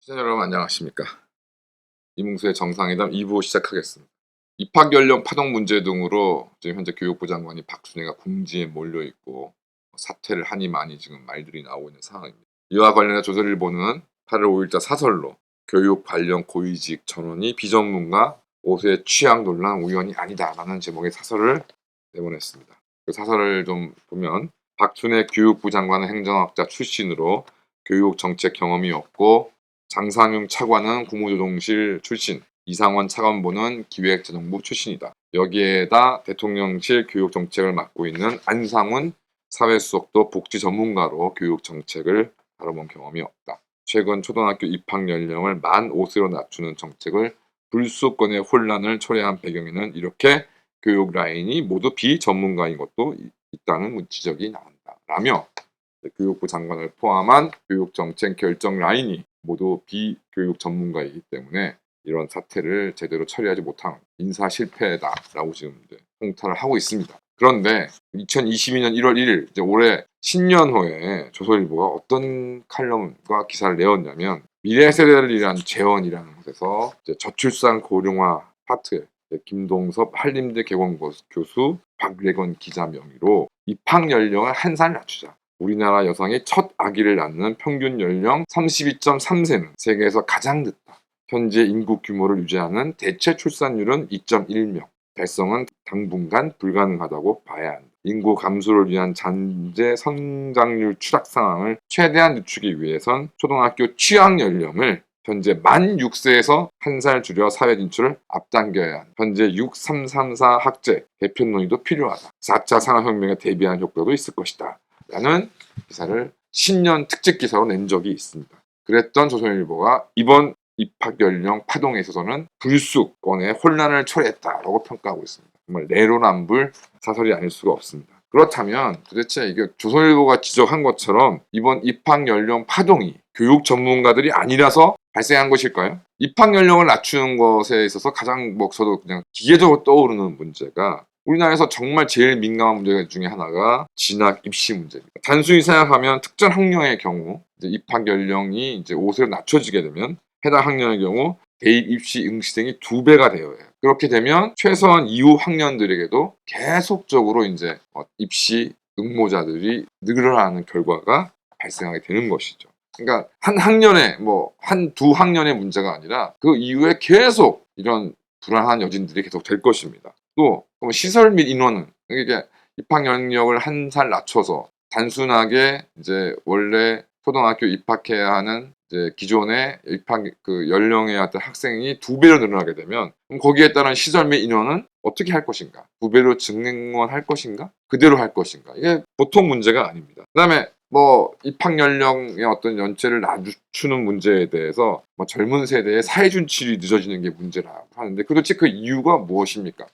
시청자 여러분 안녕하십니까. 이문수의 정상회담 2부 시작하겠습니다. 입학 연령 파동 문제 등으로 지금 현재 교육부 장관이 박순애가 궁지에 몰려있고 사퇴를 하니 많이 지금 말들이 나오고 있는 상황입니다. 이와 관련해 조선일보는 8월 5일자 사설로 교육 관련 고위직 전원이 비전문가 5세 취향 논란 우연이 아니다라는 제목의 사설을 내보냈습니다. 그 사설을 좀 보면 박순애 교육부 장관은 행정학자 출신으로 교육 정책 경험이 없고 장상용 차관은 국무조정실 출신, 이상원 차관보는 기획재정부 출신이다. 여기에다 대통령실 교육정책을 맡고 있는 안상훈 사회수석도 복지 전문가로 교육정책을 다뤄본 경험이 없다. 최근 초등학교 입학 연령을 만 5세로 낮추는 정책을 불수권의 혼란을 초래한 배경에는 이렇게 교육 라인이 모두 비전문가인 것도 있다는 지적이 나온다. 라며 교육부 장관을 포함한 교육정책 결정 라인이 모두 비교육 전문가이기 때문에 이런 사태를 제대로 처리하지 못한 인사 실패다라고 지금 통탄을 하고 있습니다. 그런데 2022년 1월 1일 이제 올해 신년호에 조선일보가 어떤 칼럼과 기사를 내었냐면 미래 세대를 위한 재원이라는 곳에서 저출산 고령화 파트에 김동섭 한림대 개공교수 박래건 기자 명의로 입학 연령을 한 살 낮추자. 우리나라 여성이 첫 아기를 낳는 평균 연령 32.3세는 세계에서 가장 늦다. 현재 인구 규모를 유지하는 대체 출산율은 2.1명. 달성은 당분간 불가능하다고 봐야 한다. 인구 감소를 위한 잠재 성장률 추락 상황을 최대한 늦추기 위해선 초등학교 취학 연령을 현재 만 6세에서 한 살 줄여 사회 진출을 앞당겨야 한다. 현재 6334 학제 개편 논의도 필요하다. 4차 산업혁명에 대비한 효과도 있을 것이다. 라는 기사를 신년 특집 기사로 낸 적이 있습니다. 그랬던 조선일보가 이번 입학 연령 파동에 있어서는 불수권의 혼란을 초래했다라고 평가하고 있습니다. 정말 내로남불 사설이 아닐 수가 없습니다. 그렇다면 도대체 이게 조선일보가 지적한 것처럼 이번 입학 연령 파동이 교육 전문가들이 아니라서 발생한 것일까요? 입학 연령을 낮추는 것에 있어서 가장 저도 그냥 기계적으로 떠오르는 문제가 우리나라에서 정말 제일 민감한 문제 중에 하나가 진학 입시 문제입니다. 단순히 생각하면 특정 학년의 경우 이제 입학 연령이 이제 5세로 낮춰지게 되면 해당 학년의 경우 대입 입시 응시생이 2배가 되어야 해요. 그렇게 되면 최소한 이후 학년들에게도 계속적으로 이제 입시 응모자들이 늘어나는 결과가 발생하게 되는 것이죠. 그러니까 한 학년에 한두 학년의 문제가 아니라 그 이후에 계속 이런 불안한 여진들이 계속 될 것입니다. 또 시설 및 인원은 이게 입학 연령을 한 살 낮춰서 단순하게 이제 원래 초등학교 입학해야 하는 이제 기존의 입학 그 연령의 어떤 학생이 2배로 늘어나게 되면 그럼 거기에 따른 시설 및 인원은 어떻게 할 것인가? 2배로 증원할 것인가? 그대로 할 것인가? 이게 보통 문제가 아닙니다. 그다음에 입학 연령의 어떤 연체를 낮추는 문제에 대해서 젊은 세대의 사회 준출이 늦어지는 게 문제라고 하는데 도대체 그 이유가 무엇입니까?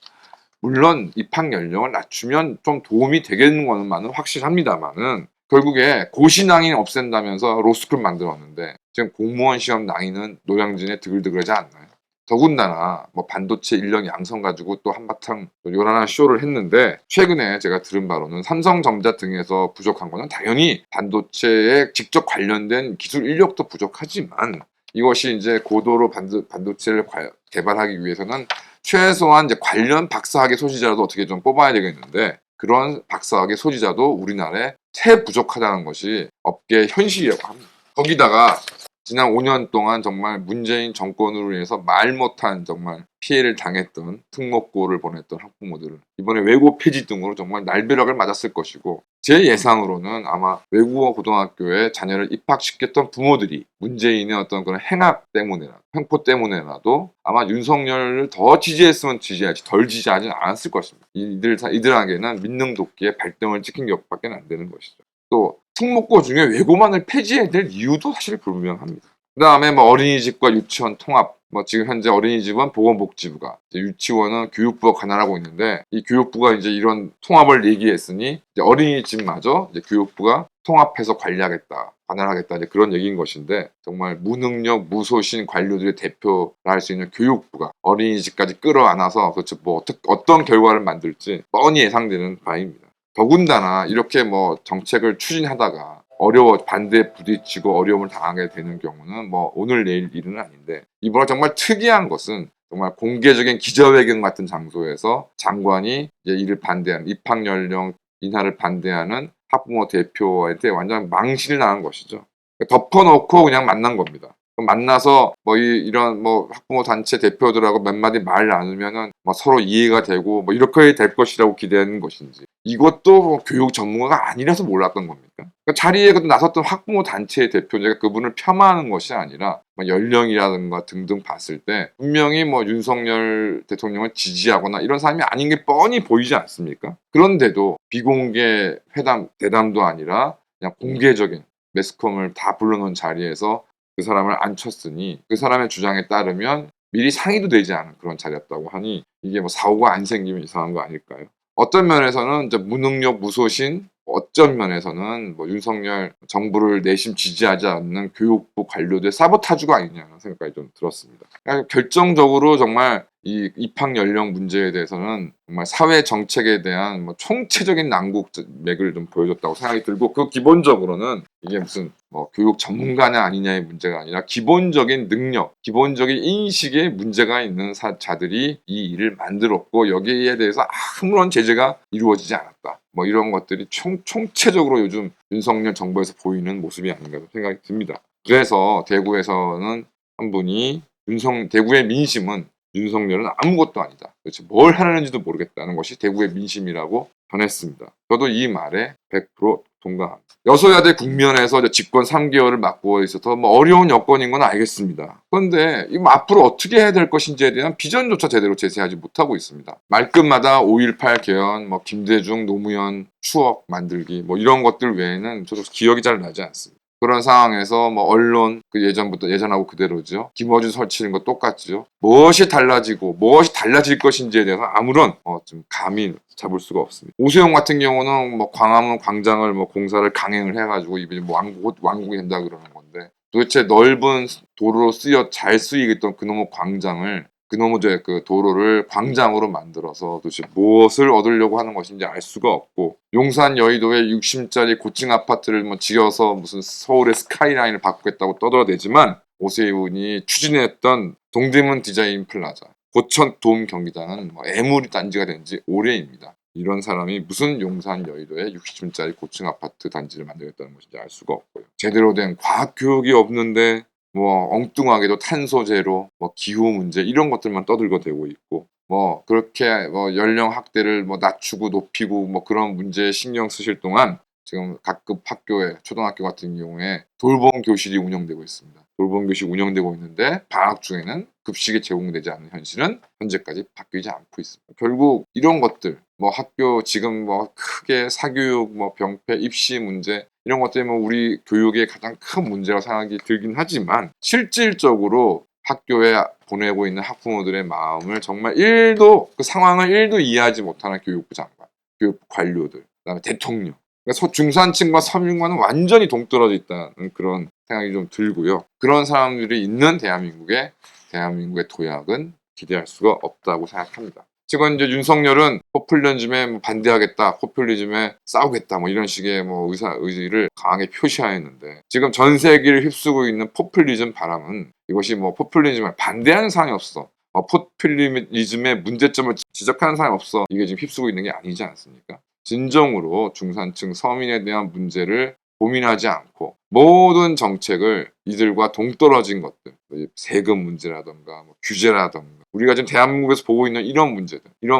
물론 입학 연령을 낮추면 좀 도움이 되겠는 것만은 확실합니다만은 결국에 고시낭인 없앤다면서 로스쿨 만들었는데 지금 공무원 시험 낭인은 노량진에 드글드글하지 않나요? 더군다나 반도체 인력 양성 가지고 또 한바탕 요란한 쇼를 했는데 최근에 제가 들은 바로는 삼성전자 등에서 부족한 거는 당연히 반도체에 직접 관련된 기술 인력도 부족하지만 이것이 이제 고도로 반도체를 개발하기 위해서는 최소한 이제 관련 박사학위 소지자라도 어떻게 좀 뽑아야 되겠는데 그런 박사학위 소지자도 우리나라에 채 부족하다는 것이 업계의 현실이라고 합니다. 거기다가 지난 5년 동안 정말 문재인 정권으로 인해서 말 못한 정말 피해를 당했던 특목고를 보냈던 학부모들은 이번에 외고 폐지 등으로 정말 날벼락을 맞았을 것이고 제 예상으로는 아마 외국어 고등학교에 자녀를 입학시켰던 부모들이 문재인의 어떤 그런 행악 때문에나 횡포 때문에라도 아마 윤석열을 더 지지했으면 지지하지 덜 지지하지는 않았을 것입니다. 이들에게는 믿는 도끼에 발등을 찍힌 것밖에 안 되는 것이죠. 또 특목고 중에 외고만을 폐지해야 될 이유도 사실 불분명합니다. 그 다음에 어린이집과 유치원 통합, 지금 현재 어린이집은 보건복지부가, 유치원은 교육부가 관할하고 있는데 이 교육부가 이제 이런 통합을 얘기했으니 이제 어린이집마저 이제 교육부가 통합해서 관리하겠다, 관할하겠다 이제 그런 얘기인 것인데 정말 무능력, 무소신 관료들의 대표라 할 수 있는 교육부가 어린이집까지 끌어안아서 도대체 어떤 결과를 만들지 뻔히 예상되는 바입니다. 더군다나 이렇게 정책을 추진하다가 반대에 부딪히고 어려움을 당하게 되는 경우는 뭐 오늘 내일 일은 아닌데, 이번에 정말 특이한 것은 정말 공개적인 기자회견 같은 장소에서 장관이 이제 이를 반대하는, 입학 연령 인하를 반대하는 학부모 대표한테 완전 망신을 당한 것이죠. 덮어놓고 그냥 만난 겁니다. 만나서 뭐 이런 뭐 학부모 단체 대표들하고 몇 마디 말 나누면은 뭐 서로 이해가 되고 뭐 이렇게 될 것이라고 기대하는 것인지, 이것도 뭐 교육 전문가가 아니라서 몰랐던 겁니까? 그러니까 자리에 나섰던 학부모 단체의 대표가 그분을 폄하하는 것이 아니라 뭐 연령이라든가 등등 봤을 때 분명히 뭐 윤석열 대통령을 지지하거나 이런 사람이 아닌 게 뻔히 보이지 않습니까? 그런데도 비공개 대담도 아니라 그냥 공개적인 매스컴을 다 불러놓은 자리에서 그 사람을 앉혔으니, 그 사람의 주장에 따르면 미리 상의도 되지 않은 그런 자리였다고 하니 이게 뭐 사고가 안 생기면 이상한 거 아닐까요? 어떤 면에서는 이제 무능력, 무소신, 어떤 면에서는 뭐 윤석열 정부를 내심 지지하지 않는 교육부 관료들 사보타주가 아니냐는 생각이 좀 들었습니다. 그러니까 결정적으로 정말 이 입학 연령 문제에 대해서는 정말 사회 정책에 대한 뭐 총체적인 난국맥을 좀 보여줬다고 생각이 들고, 그 기본적으로는 이게 무슨 뭐 교육 전문가냐 아니냐의 문제가 아니라 기본적인 능력, 기본적인 인식에 문제가 있는 자들이 이 일을 만들었고, 여기에 대해서 아무런 제재가 이루어지지 않았다. 뭐 이런 것들이 총체적으로 요즘 윤석열 정부에서 보이는 모습이 아닌가 생각이 듭니다. 그래서 대구에서는 한 분이 대구의 민심은 윤석열은 아무것도 아니다, 도대체 뭘 하려는지도 모르겠다는 것이 대구의 민심이라고 전했습니다. 저도 이 말에 100% 동감합니다. 여소야대 국면에서 집권 3개월을 맡고 있어서 뭐 어려운 여건인 건 알겠습니다. 그런데 이 앞으로 어떻게 해야 될 것인지에 대한 비전조차 제대로 제시하지 못하고 있습니다. 말끝마다 5.18 개헌, 뭐 김대중, 노무현 추억 만들기 뭐 이런 것들 외에는 저도 기억이 잘 나지 않습니다. 그런 상황에서 뭐 언론 예전하고 그대로죠. 김어준 설치는 거 똑같죠. 무엇이 달라지고 무엇이 달라질 것인지에 대해서 아무런 좀 감이 잡을 수가 없습니다. 오세훈 같은 경우는 뭐 광화문 광장을 뭐 공사를 강행을 해가지고 이제 뭐 왕국이 된다 그러는 건데, 도대체 넓은 도로로 잘 쓰이겠던 그놈의 광장을, 그놈의 그 도로를 광장으로 만들어서 도대체 무엇을 얻으려고 하는 것인지 알 수가 없고, 용산 여의도에 60짜리 고층 아파트를 뭐 지어서 무슨 서울의 스카이라인을 바꾸겠다고 떠들어대지만, 오세훈이 추진했던 동대문 디자인 플라자, 고천 돔 경기장은 뭐 애물이 단지가 된 지 오래입니다. 이런 사람이 무슨 용산 여의도에 60층짜리 고층 아파트 단지를 만들겠다는 것인지 알 수가 없고요. 제대로 된 과학 교육이 없는데 뭐 엉뚱하게도 탄소 제로, 뭐 기후 문제 이런 것들만 떠들고 대고 있고, 뭐 그렇게 뭐 연령 학대를 뭐 낮추고 높이고 뭐 그런 문제에 신경 쓰실 동안 지금 각급 학교에, 초등학교 같은 경우에 돌봄 교실이 운영되고 있습니다. 돌봄 교실 운영되고 있는데 방학 중에는 급식이 제공되지 않는 현실은 현재까지 바뀌지 않고 있습니다. 결국 이런 것들, 뭐 학교 지금 뭐 크게 사교육, 뭐 병폐, 입시 문제 이런 것들이 뭐 우리 교육의 가장 큰 문제라고 생각이 들긴 하지만, 실질적으로 학교에 보내고 있는 학부모들의 마음을 정말 그 상황을 1도 이해하지 못하는 교육부 장관, 교육부 관료들, 그다음에 대통령, 그러니까 중산층과 서민과는 완전히 동떨어져 있다는 그런 생각이 좀 들고요. 그런 사람들이 있는 대한민국의 도약은 기대할 수가 없다고 생각합니다. 지금 이제 윤석열은 포퓰리즘에 반대하겠다, 포퓰리즘에 싸우겠다, 뭐 이런 식의 뭐 의지를 강하게 표시하였는데, 지금 전 세계를 휩쓰고 있는 포퓰리즘 바람은, 이것이 뭐 포퓰리즘을 반대하는 사람이 없어, 포퓰리즘의 문제점을 지적하는 사람이 없어, 이게 지금 휩쓰고 있는 게 아니지 않습니까? 진정으로 중산층 서민에 대한 문제를 고민하지 않고 모든 정책을 이들과 동떨어진 것들, 세금 문제라던가 뭐 규제라던가, 우리가 지금 대한민국에서 보고 있는 이런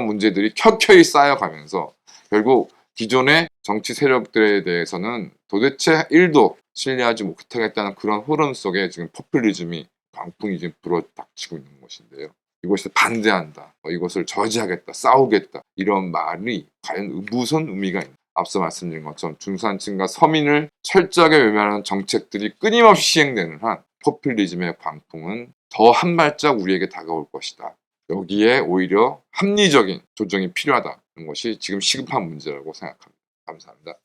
문제들이 켜켜이 쌓여가면서 결국 기존의 정치 세력들에 대해서는 도대체 1도 신뢰하지 못하겠다는 그런 흐름 속에 지금 포퓰리즘이, 광풍이 지금 불어닥치고 있는 것인데요. 이것을 반대한다, 이것을 저지하겠다, 싸우겠다, 이런 말이 과연 무슨 의미가 있나? 앞서 말씀드린 것처럼 중산층과 서민을 철저하게 외면하는 정책들이 끊임없이 시행되는 한 포퓰리즘의 광풍은 더 한 발짝 우리에게 다가올 것이다. 여기에 오히려 합리적인 조정이 필요하다는 것이 지금 시급한 문제라고 생각합니다. 감사합니다.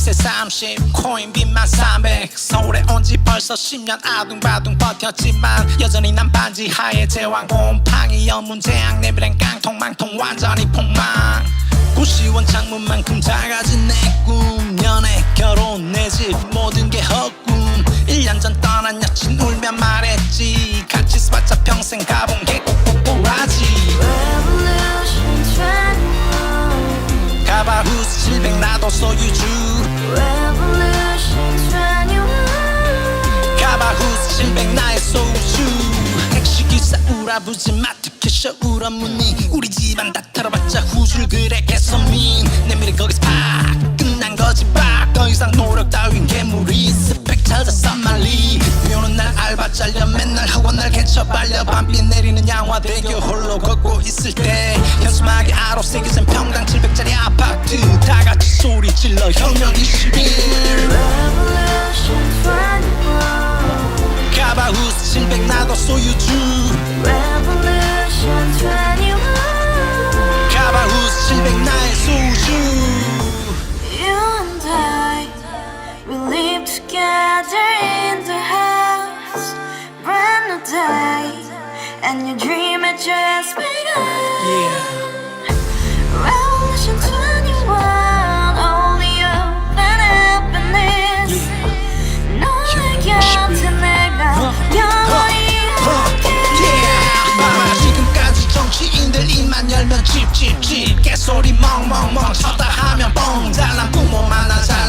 시세 30 코인빚만 300 서울에 온 지 벌써 10년 아둥바둥 버텼지만 여전히 난 반지 하에 제왕 곰팡이 연문제약 내 미래는 깡통망통 완전히 폭망 고시원 창문만큼 작아진 내 꿈 연애 결혼 내 집 모든 게 헛꿈 1년 전 떠난 여친 울며 말했지 같이 써봤자 평생 가본 게 꼭꼭꼬라지 Revolution 21 가바후스 700 나도 소유주 Revolution 21 가바후스 700 나의 소주 택시기사 우라부지 마트 캐셔 울어무니 우리 집안 다 털어봤자 후줄 그래 개선민 내 미래 거기서 팍 끝난 거지 팍더 이상 노력 따윈 괴물이 스펙 찾아서 말리 비오는 날 알바 잘려 맨날 학원 날 개쳐 발려 밤비 내리는 양화대교 홀로 걷고 있을 때 현수막에 아로 새겨진 평당 700짜리 아파트 다 같이 소리 질러 혁명 21 Revolution 21 가바후스 700 나도 소유주 Revolution 21 가바후스 700 나의 소주 You and I, we live together in the house. Brand new day, and your dream had just begun. Yeah. Revolution 21, only open happiness. 너의 곁에 내가 영원히 Yeah. 지금까지 정치인들 입만 열면 찝찝찝 개소리 멍멍멍 쳤다 하면 뻥 잘난 부모 만나 잘